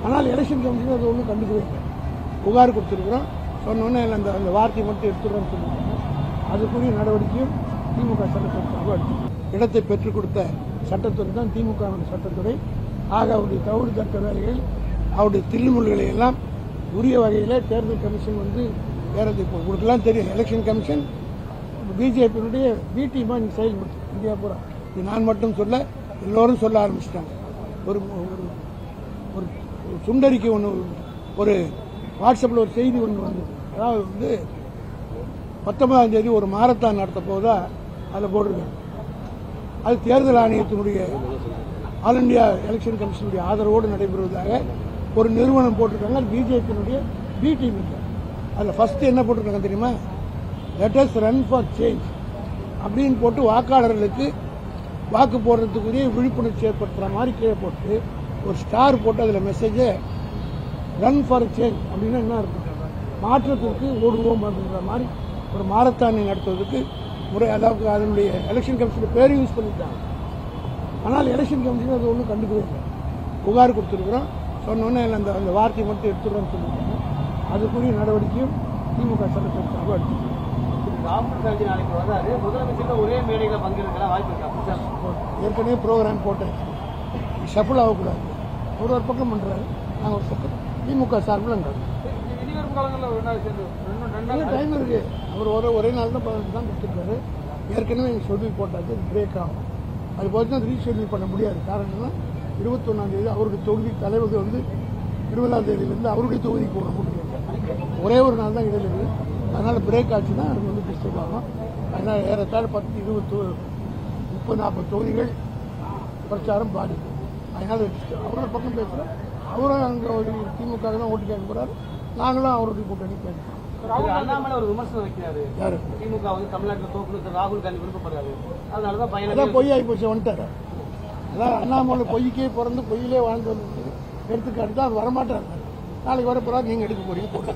ஆனால் election commission அது ஒன்றும் கண்டுக்கவே இல்லை. புகார் கொடுத்துருக்குறோம், சொன்னோன்னே அந்த வார்த்தையை மட்டும் எடுத்துடுறோன்னு சொல்லியிருக்காங்க. அதுக்குரிய நடவடிக்கையும் திமுக சட்டத்துறை எடுத்து இடத்தை பெற்றுக் கொடுத்த சட்டத்துறை தான் திமுக சட்டத்துறை. ஆக அவருடைய தவறு தக்க வேலைகள், அவருடைய தில்லுமுல்களை எல்லாம் உரிய வகையில் தேர்தல் கமிஷன் வேறது இப்போ உங்களுக்கெல்லாம் தெரியும். எலெக்ஷன் கமிஷன் பிஜேபியினுடைய பி டீமாக நீங்கள் செயல்படுத்து இந்தியா பூரா. இது நான் மட்டும் சொல்ல, எல்லோரும் சொல்ல ஆரம்பிச்சிட்டாங்க. ஒரு ஒரு சுண்டறிக்கை ஒன்று, ஒரு வாட்ஸ்அப்பில் ஒரு செய்தி ஒன்று வந்தது. அதாவது 19ஆம் தேதி ஒரு மாரத்தான் நடத்த போதா அதில் போட்டிருக்காங்க. அது தேர்தல் ஆணையத்தினுடைய ஆல் இண்டியா எலெக்ஷன் கமிஷனுடைய ஆதரவோடு நடைபெறுவதாக ஒரு நிறுவனம் போட்டிருக்காங்க. அது பிஜேபியினுடைய பி டீம். அதில் ஃபர்ஸ்ட் என்ன போட்டிருக்காங்க தெரியுமா? Let us run for change அப்படின்னு போட்டு வாக்காளர்களுக்கு வாக்கு போடுறதுக்குரிய விழிப்புணர்ச்சி ஏற்படுத்துகிற மாதிரி கீழே போட்டு ஒரு ஸ்டார் போட்டு அதில் மெசேஜை ரன் ஃபார் சேஞ்ச் அப்படின்னா என்ன இருக்கும்? மாற்றத்திற்கு ஓடுவோம் அப்படின்ற மாதிரி ஒரு மாரத்தானை நடத்துவதற்கு முறை, அதாவது அதனுடைய எலெக்ஷன் கமிஷன் பேர் யூஸ் பண்ணிட்டாங்க. ஆனால் எலெக்ஷன் கமிஷன் அது ஒன்றும் கண்டுக்கவே இல்லை. புகார் கொடுத்துருக்குறோம், சொன்னோன்னே அந்த வார்த்தையை மட்டும் எடுத்துடுறோன்னு சொல்லியிருக்காங்க. அதுக்குரிய நடவடிக்கையும் திமுக சட்டத்துறை எடுத்து ராகுல் காந்தி நாளைக்கு வராது, முதலமைச்சர் ஒரே மேடையில் பங்கேற்கலாம் வாய்ப்பு இருக்கா? ஏற்கனவே ப்ரோக்ராம் போட்டேன், ஷஃபிள் ஆகக்கூடாது. ஒரு பக்கம் பண்ணுறாரு, நாங்கள் ஒரு பக்கம் திமுக சார்பில் டைம் இருக்கு. அவர் ஒரே நாள் தான் கொடுத்துருக்காரு. ஏற்கனவே எங்கள் ஷெட்யூல் போட்டாச்சு, பிரேக் ஆகும். அது பார்த்து தான் ரீஷெட்யூல் பண்ண முடியாது. காரணம்னா 21ஆம் தேதி அவருக்கு தொகுதி தலைவர் 20ஆம் தேதியிலேருந்து அவருடைய தொகுதிக்கு போட முடியும். ஒரே ஒரு நாள் தான் இடையில இருக்குது. அதனால் பிரேக் ஆச்சுன்னா அது டிஸ்டர்ப் ஆகும். அதனால் ஏறத்தாழ 10, 20, 30, 40 தொகுதிகள் பிரச்சாரம் பாதிக்கும். அதனால் அவரோட பக்கம் பேசுகிறோம். அவரும் அங்கே திமுக தான் ஓட்டு கேட்க போகிறாரு, நாங்களும் அவருடைய கூட்டணி கேட்கிறோம். அண்ணாமலை ஒரு விமர்சனம் வைக்கிறாரு, திமுக தமிழ்நாட்டில் தோக்கணும் ராகுல் காந்தி விருப்பப்படுறாரு, அதனாலதான் அதான் பொய் ஆகி போச்சு வந்துட்டாரு. அதான் அண்ணாமலை பொய்க்கே பிறந்து பொய்யிலே வாழ்ந்து வந்து எடுத்துக்காட்டு தான். அவர் வரமாட்டார். நாளைக்கு வர போறாரு, நீங்க எடுக்க போறீங்க போட்டு